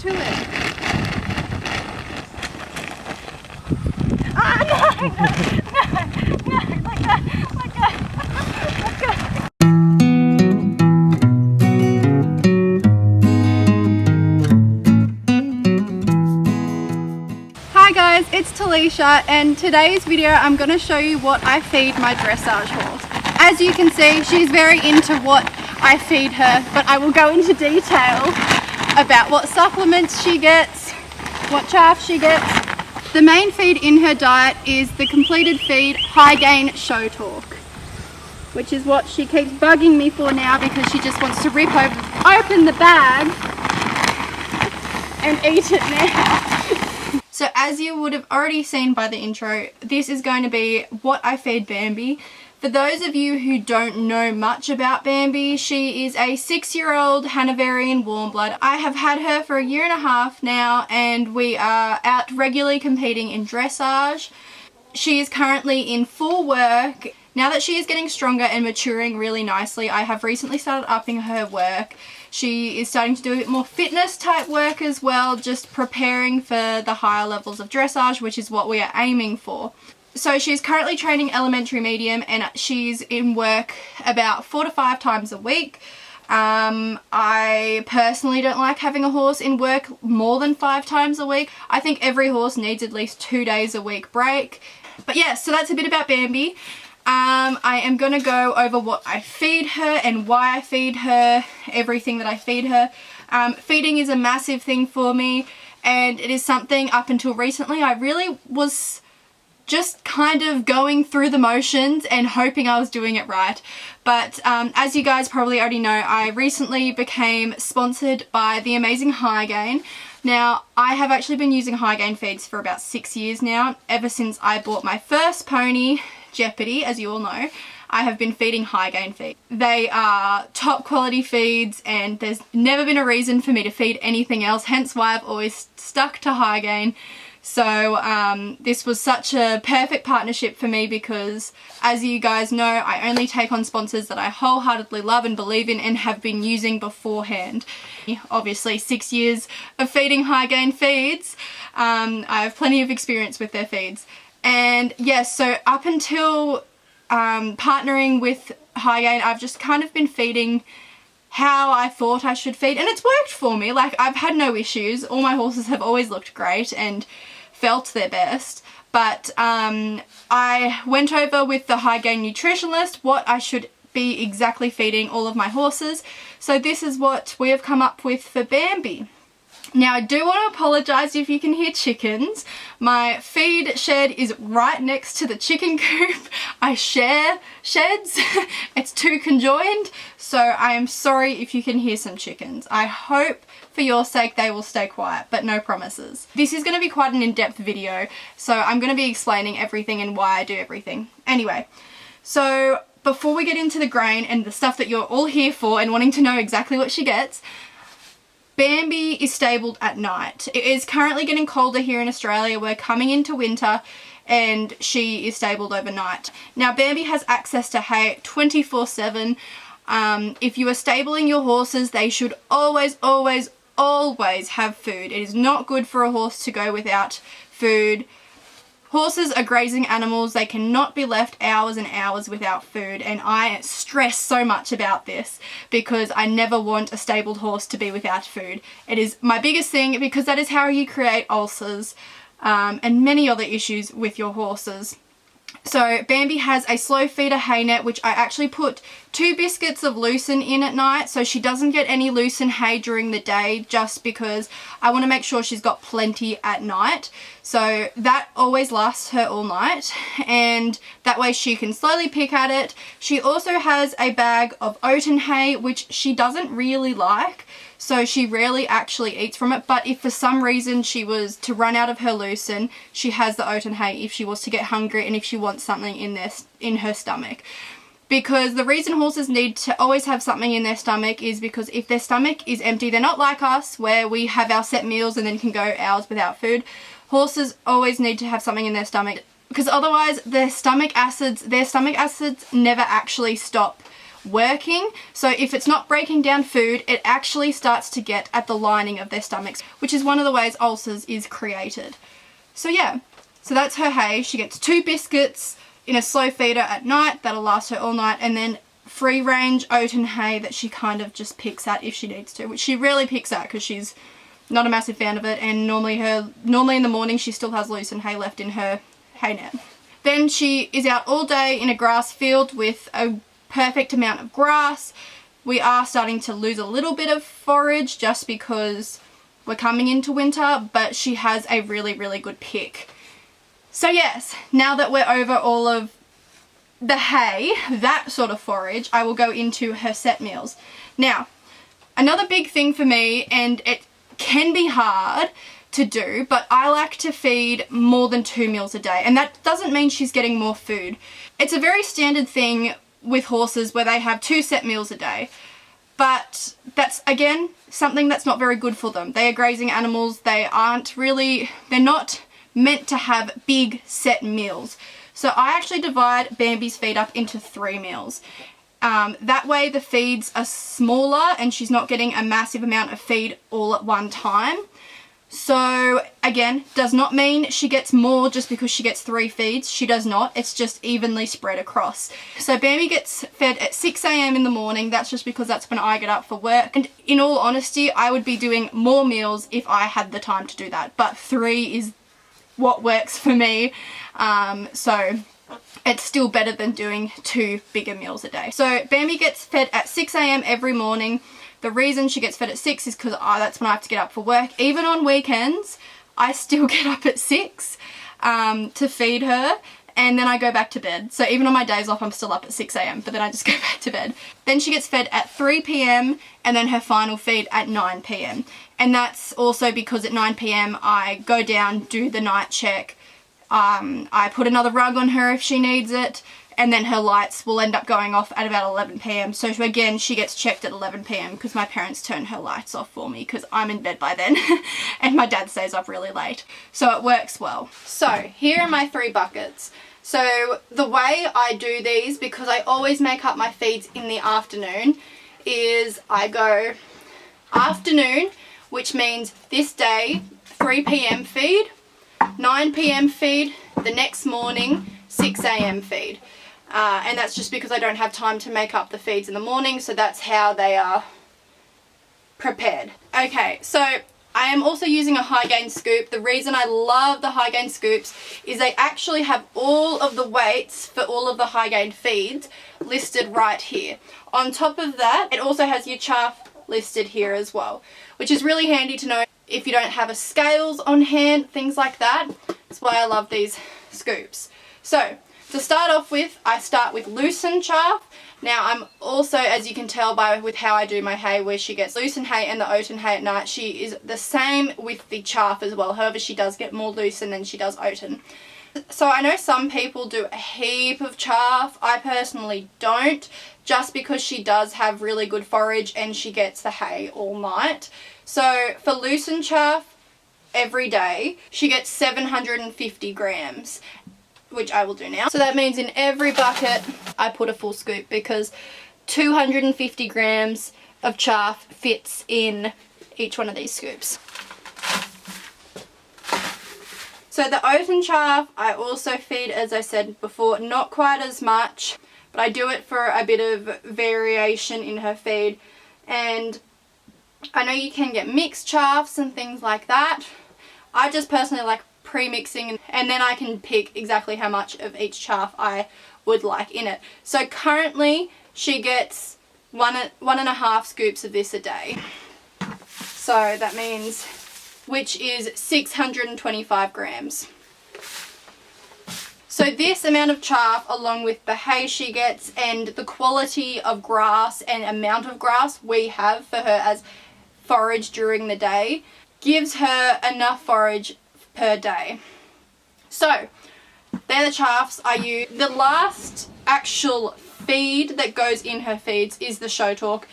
to it. Ah, no, no, let go. Hi guys, it's Talisha, and today's video I'm going to show you what I feed my dressage horse. As you can see, she's very into what I feed her, but I will go into detail about what supplements she gets, what chaff she gets. The main feed in her diet is the completed feed Hygain Show Talk, which is what she keeps bugging me for now because she just wants to rip open the bag and eat it now. So as you would have already seen by the intro, this is going to be what I feed Bambi. For those of you who don't know much about Bambi, she is a 6-year-old Hanoverian warm blood. I have had her for 1.5 years now, and we are out regularly competing in dressage. She is currently in full work. Now that she is getting stronger and maturing really nicely, I have recently started upping her work. She is starting to do a bit more fitness type work as well, just preparing for the higher levels of dressage, which is what we are aiming for. So she's currently training elementary medium, and she's in work about 4 to 5 times a week. I personally don't like having a horse in work more than 5 times a week. I think every horse needs at least 2 days a week break. But yeah, so that's a bit about Bambi. I am going to go over what I feed her and why I feed her, everything that I feed her. Feeding is a massive thing for me, and it is something up until recently I really was just kind of going through the motions and hoping I was doing it right. But as you guys probably already know, I recently became sponsored by the amazing Hygain. Now, I have actually been using Hygain feeds for about 6 years now. Ever since I bought my first pony, Jeopardy, as you all know, I have been feeding Hygain feeds. They are top quality feeds, and there's never been a reason for me to feed anything else, hence why I've always stuck to Hygain. So this was such a perfect partnership for me because, as you guys know, I only take on sponsors that I wholeheartedly love and believe in and have been using beforehand. Obviously 6 years of feeding Hygain feeds, I have plenty of experience with their feeds. And yes, so up until partnering with Hygain, I've just kind of been feeding how I thought I should feed, and it's worked for me. Like, I've had no issues. All my horses have always looked great and felt their best. But I went over with the Hygain nutritionalist what I should be exactly feeding all of my horses. So this is what we have come up with for Bambi. Now, I do want to apologise if you can hear chickens. My feed shed is right next to the chicken coop. I share sheds. It's too conjoined, so I am sorry if you can hear some chickens. I hope for your sake they will stay quiet, but no promises. This is going to be quite an in-depth video, so I'm going to be explaining everything and why I do everything. Anyway, so before we get into the grain and the stuff that you're all here for and wanting to know exactly what she gets, Bambi is stabled at night. It is currently getting colder here in Australia. We're coming into winter, and she is stabled overnight. Now, Bambi has access to hay 24/7. If you are stabling your horses, they should always have food. It is not good for a horse to go without food. Horses are grazing animals. They cannot be left hours and hours without food, and I stress so much about this because I never want a stabled horse to be without food. It is my biggest thing because that is how you create ulcers and many other issues with your horses. So Bambi has a slow feeder hay net, which I actually put 2 biscuits of lucerne in at night, so she doesn't get any lucerne hay during the day, just because I want to make sure she's got plenty at night. So that always lasts her all night, and that way she can slowly pick at it. She also has a bag of oaten hay, which she doesn't really like, so she rarely actually eats from it. But if for some reason she was to run out of her lucerne, she has the oaten hay if she was to get hungry and if she wants something in her stomach. Because the reason horses need to always have something in their stomach is because if their stomach is empty, they're not like us where we have our set meals and then can go hours without food. Horses always need to have something in their stomach, because otherwise their stomach acids never actually stop working. So if it's not breaking down food, it actually starts to get at the lining of their stomachs, which is one of the ways ulcers is created. So yeah, so that's her hay. She gets 2 biscuits in a slow feeder at night. That'll last her all night. And then free range oaten hay that she kind of just picks at if she needs to, which she rarely picks at because she's not a massive fan of it, and normally in the morning she still has loosened hay left in her hay net. Then she is out all day in a grass field with a perfect amount of grass. We are starting to lose a little bit of forage just because we're coming into winter, but she has a really, really good pick. So yes, now that we're over all of the hay, that sort of forage, I will go into her set meals. Now, another big thing for me, and it can be hard to do, but I like to feed more than 2 meals a day, and that doesn't mean she's getting more food. It's a very standard thing with horses where they have 2 set meals a day, but that's again something that's not very good for them. They are grazing animals. They're not meant to have big set meals. So I actually divide Bambi's feed up into 3 meals. That way the feeds are smaller and she's not getting a massive amount of feed all at one time. So again, does not mean she gets more just because she gets 3 feeds. She does not. It's just evenly spread across. So Bambi gets fed at 6 a.m. in the morning. That's just because that's when I get up for work. And in all honesty, I would be doing more meals if I had the time to do that. But 3 is what works for me. So it's still better than doing 2 bigger meals a day. So Bambi gets fed at 6 a.m. every morning. The reason she gets fed at 6 is because that's when I have to get up for work. Even on weekends, I still get up at 6 to feed her, and then I go back to bed. So even on my days off, I'm still up at 6 a.m, but then I just go back to bed. Then she gets fed at 3 p.m, and then her final feed at 9 p.m. And that's also because at 9 p.m, I go down, do the night check. I put another rug on her if she needs it, and then her lights will end up going off at about 11 p.m. So again, she gets checked at 11 p.m. because my parents turn her lights off for me because I'm in bed by then and my dad stays up really late. So it works well. So here are my 3 buckets. So the way I do these, because I always make up my feeds in the afternoon, is I go afternoon, which means this day 3 p.m. feed, 9 p.m. feed, the next morning 6 a.m. feed. And that's just because I don't have time to make up the feeds in the morning, so that's how they are prepared. Okay, so I am also using a Hygain scoop. The reason I love the Hygain scoops is they actually have all of the weights for all of the Hygain feeds listed right here. On top of that, it also has your chaff listed here as well, which is really handy to know if you don't have a scales on hand, things like that. That's why I love these scoops. So to start off with, I start with loosened chaff. Now I'm also, as you can tell with how I do my hay, where she gets loosened hay and the oaten hay at night, she is the same with the chaff as well. However, she does get more loosened than she does oaten. So I know some people do a heap of chaff. I personally don't, just because she does have really good forage and she gets the hay all night. So for loosened chaff every day, she gets 750 grams. Which I will do now. So that means in every bucket I put a full scoop, because 250 grams of chaff fits in each one of these scoops. So the oaten chaff I also feed, as I said before, not quite as much, but I do it for a bit of variation in her feed. And I know you can get mixed chaffs and things like that. I just personally like pre-mixing, and then I can pick exactly how much of each chaff I would like in it. So currently she gets one and a half scoops of this a day. So that means, which is 625 grams. So this amount of chaff, along with the hay she gets and the quality of grass and amount of grass we have for her as forage during the day, gives her enough forage per day. So they're the chaffs I use. The last actual feed that goes in her feeds is the Show Talk.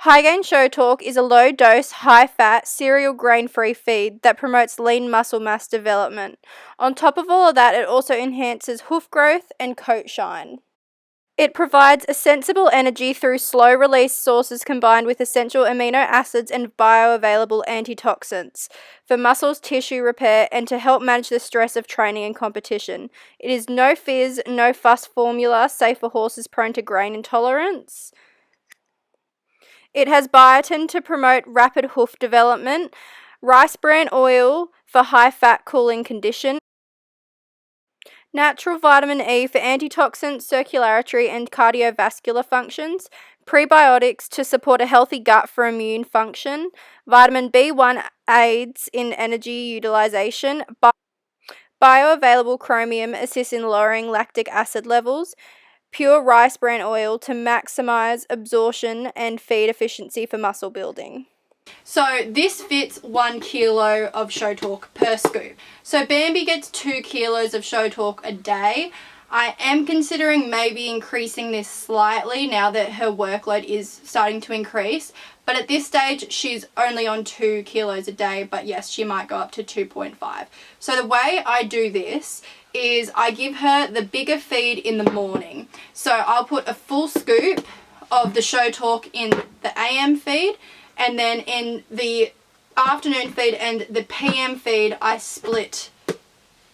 Hygain Show Talk is a low-dose, high-fat, cereal grain-free feed that promotes lean muscle mass development. On top of all of that, it also enhances hoof growth and coat shine. It provides a sensible energy through slow-release sources combined with essential amino acids and bioavailable antitoxins for muscles tissue repair and to help manage the stress of training and competition. It is no fizz, no fuss formula, safe for horses prone to grain intolerance. It has biotin to promote rapid hoof development, rice bran oil for high-fat cooling condition, natural vitamin E for antitoxin, circulatory and cardiovascular functions, prebiotics to support a healthy gut for immune function, vitamin B1 aids in energy utilization, bioavailable chromium assists in lowering lactic acid levels, pure rice bran oil to maximize absorption and feed efficiency for muscle building. So this fits 1 kilo of Show Talk per scoop. So Bambi gets 2 kilos of Show Talk a day. I am considering maybe increasing this slightly now that her workload is starting to increase. But at this stage, she's only on 2 kilos a day. But yes, she might go up to 2.5. So the way I do this is I give her the bigger feed in the morning. So I'll put a full scoop of the Show Talk in the AM feed. And then in the afternoon feed and the PM feed, I split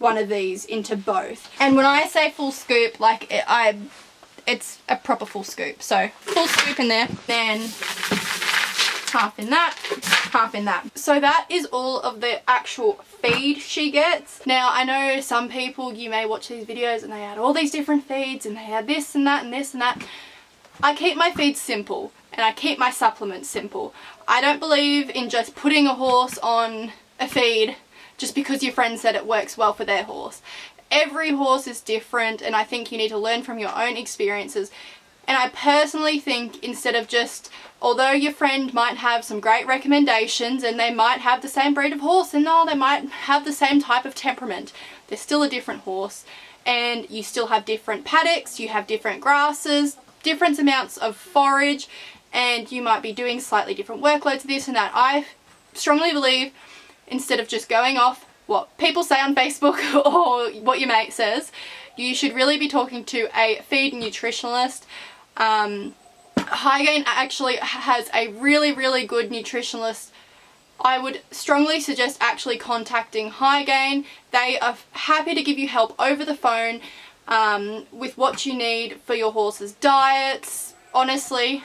one of these into both. And when I say full scoop, like it's a proper full scoop. So full scoop in there, then half in that, half in that. So that is all of the actual feed she gets. Now I know some people, you may watch these videos and they add all these different feeds and they add this and that and this and that. I keep my feeds simple and I keep my supplements simple. I don't believe in just putting a horse on a feed just because your friend said it works well for their horse. Every horse is different and I think you need to learn from your own experiences. And I personally think instead of just, although your friend might have some great recommendations and they might have the same breed of horse and they might have the same type of temperament, they're still a different horse and you still have different paddocks, you have different grasses, different amounts of forage, and you might be doing slightly different workloads, this and that. I strongly believe instead of just going off what people say on Facebook or what your mate says, you should really be talking to a feed nutritionalist. Hygain actually has a really good nutritionalist. I would strongly suggest actually contacting Hygain. They are happy to give you help over the phone with what you need for your horse's diets. Honestly,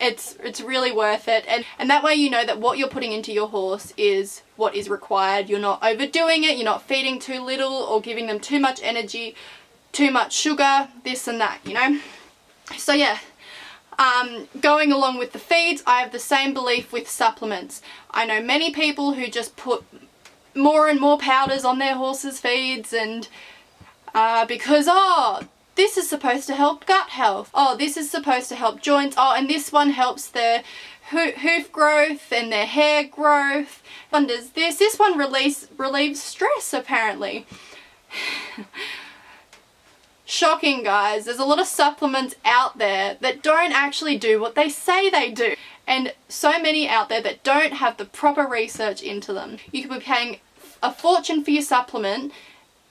it's really worth it, and that way you know that what you're putting into your horse is what is required. You're not overdoing it, you're not feeding too little or giving them too much energy, too much sugar, this and that, you know. So yeah, going along with the feeds, I have the same belief with supplements. I know many people who just put more and more powders on their horses' feeds and because, oh, this is supposed to help gut health. Oh, this is supposed to help joints. Oh, and this one helps their hoof growth and their hair growth. One does this. This one relieves stress, apparently. Shocking, guys. There's a lot of supplements out there that don't actually do what they say they do. And so many out there that don't have the proper research into them. You could be paying a fortune for your supplement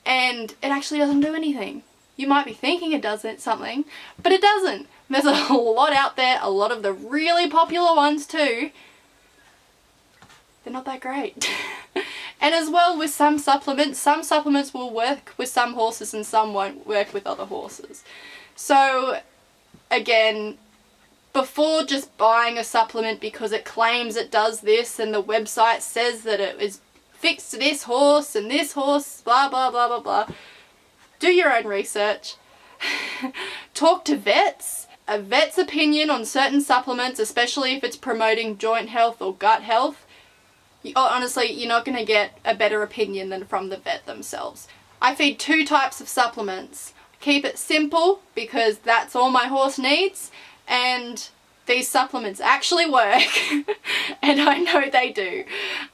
and it actually doesn't do anything. You might be thinking it does something, but it doesn't. There's a lot out there, a lot of the really popular ones too. They're not that great. And as well with some supplements will work with some horses and some won't work with other horses. So again, before just buying a supplement because it claims it does this and the website says that it is fixed to this horse and this horse, blah, blah, blah, blah, blah. Do your own research. Talk to vets. A vet's opinion on certain supplements, especially if it's promoting joint health or gut health, honestly, you're not going to get a better opinion than from the vet themselves. I feed 2 types of supplements. Keep it simple because that's all my horse needs, and these supplements actually work and I know they do.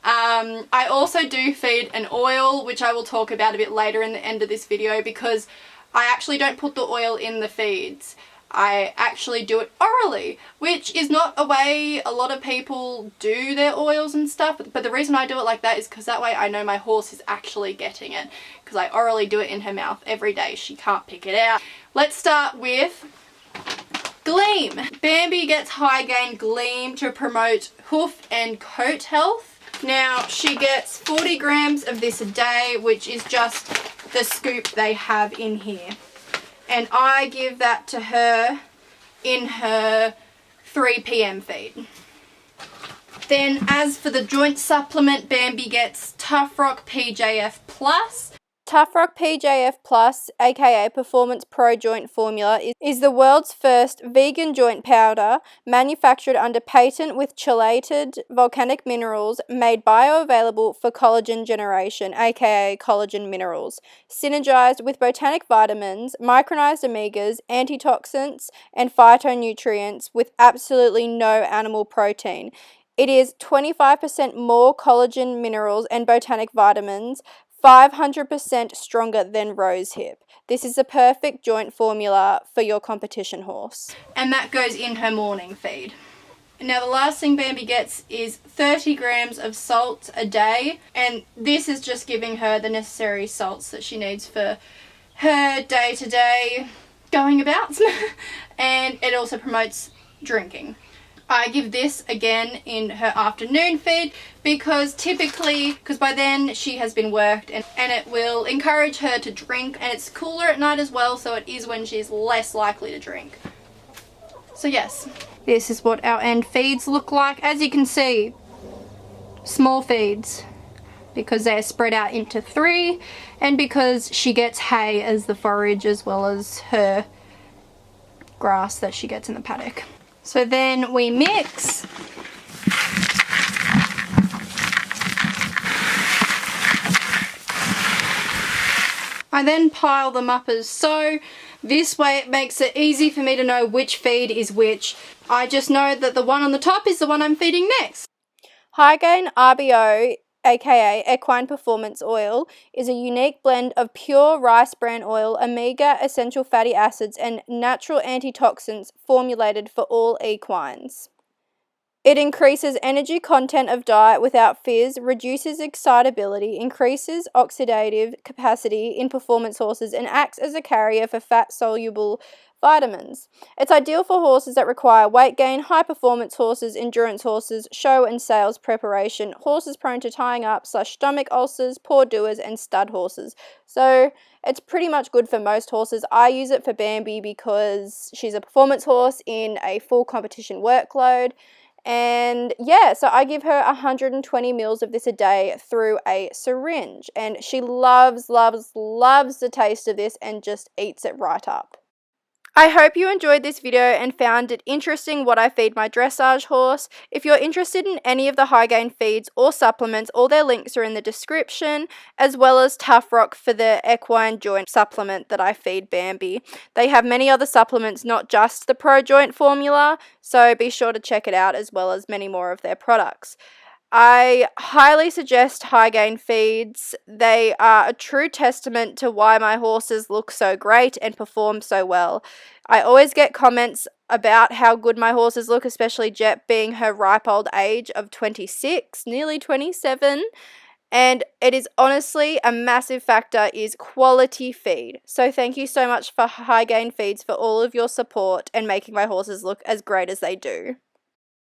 I also do feed an oil, which I will talk about a bit later in the end of this video, because I actually don't put the oil in the feeds. I actually do it orally, which is not a way a lot of people do their oils and stuff, but the reason I do it like that is because that way I know my horse is actually getting it, because I orally do it in her mouth every day. She can't pick it out. Let's start with Gleam. Bambi gets Hygain Gleam to promote hoof and coat health. Now, she gets 40 grams of this a day, which is just the scoop they have in here. And I give that to her in her 3 p.m. feed. Then, as for the joint supplement, Bambi gets TuffRock PJF Plus. TuffRock PJF Plus, aka Performance Pro Joint Formula, is the world's first vegan joint powder manufactured under patent with chelated volcanic minerals made bioavailable for collagen generation, aka collagen minerals, synergized with botanic vitamins, micronized omegas, antitoxins, and phytonutrients with absolutely no animal protein. It is 25% more collagen minerals and botanic vitamins, 500% stronger than rosehip. This is a perfect joint formula for your competition horse. And that goes in her morning feed. Now the last thing Bambi gets is 30 grams of salt a day, and this is just giving her the necessary salts that she needs for her day-to-day going about. And it also promotes drinking. I give this again in her afternoon feed because by then she has been worked and it will encourage her to drink, and it's cooler at night as well, so it is when she's less likely to drink. So yes, this is what our end feeds look like. As you can see, small feeds because they are spread out into 3 and because she gets hay as the forage as well as her grass that she gets in the paddock. So then we mix. I then pile them up as so. This way it makes it easy for me to know which feed is which. I just know that the one on the top is the one I'm feeding next. Hygain RBO, aka Equine Performance Oil, is a unique blend of pure rice bran oil, omega essential fatty acids, and natural antitoxins formulated for all equines. It increases energy content of diet without fizz, reduces excitability, increases oxidative capacity in performance horses, and acts as a carrier for fat-soluble vitamins. It's ideal for horses that require weight gain, high-performance horses, endurance horses, show and sales preparation, horses prone to tying up / stomach ulcers, poor doers, and stud horses. So it's pretty much good for most horses. I use it for Bambi because she's a performance horse in a full competition workload. And yeah, so I give her 120 mils of this a day through a syringe. And she loves, loves, loves the taste of this and just eats it right up. I hope you enjoyed this video and found it interesting what I feed my dressage horse. If you're interested in any of the Hygain feeds or supplements, all their links are in the description, as well as TuffRock for the equine joint supplement that I feed Bambi. They have many other supplements, not just the Pro Joint formula, so be sure to check it out, as well as many more of their products. I highly suggest Hygain feeds. They are a true testament to why my horses look so great and perform so well. I always get comments about how good my horses look, especially Jet being her ripe old age of 26, nearly 27. And it is honestly a massive factor is quality feed. So thank you so much for Hygain feeds for all of your support and making my horses look as great as they do.